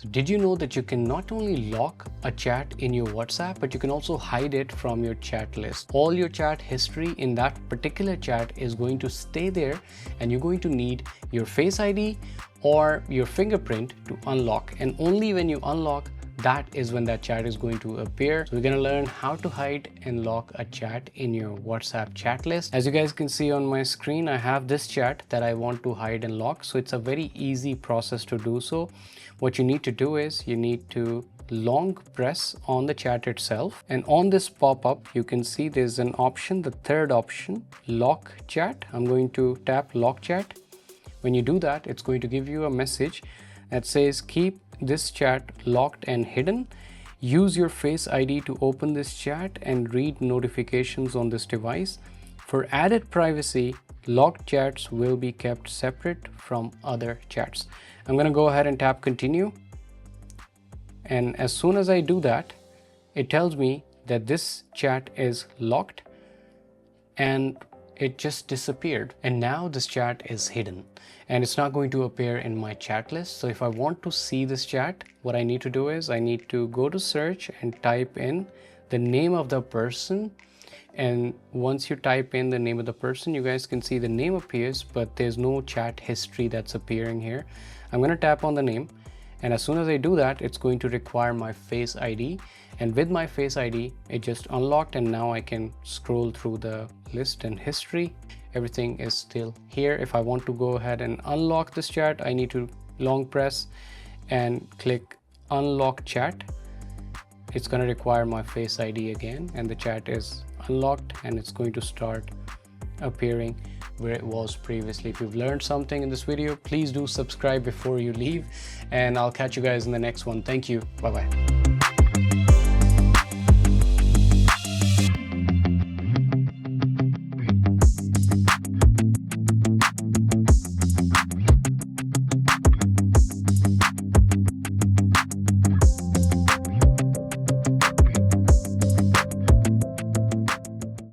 So did you know that you can not only lock a chat in your WhatsApp, but you can also hide it from your chat list. All your chat history in that particular chat is going to stay there, and you're going to need your Face ID or your fingerprint to unlock. And only when you unlock, that is when that chat is going to appear. So we're going to learn how to hide and lock a chat in your WhatsApp chat list. As you guys can see on my screen, I have this chat that I want to hide and lock. So it's a very easy process to do so. What you need to do is you need to long press on the chat itself, and on this pop-up you can see there's an option, the third option, lock chat. I'm going to tap lock chat. When you do that, it's going to give you a message that says keep this chat locked and hidden. Use your Face ID to open this chat and read notifications on this device. For added privacy, locked chats will be kept separate from other chats. I'm going to go ahead and tap continue. And as soon as I do that, it tells me that this chat is locked and it just disappeared. And now this chat is hidden and it's not going to appear in my chat list. So if I want to see this chat, what I need to do is I need to go to search and type in the name of the person. And once you type in the name of the person, you guys can see the name appears, but there's no chat history that's appearing here. I'm going to tap on the name. And as soon as I do that, it's going to require my Face ID. And with my Face ID, it just unlocked, and now I can scroll through the list and history. Everything is still here. If I want to go ahead and unlock this chat, I need to long press and click unlock chat. It's going to require my Face ID again, and the chat is unlocked and it's going to start appearing where it was previously. If you've learned something in this video, please do subscribe before you leave, and I'll catch you guys in the next one. Thank you. Bye-bye.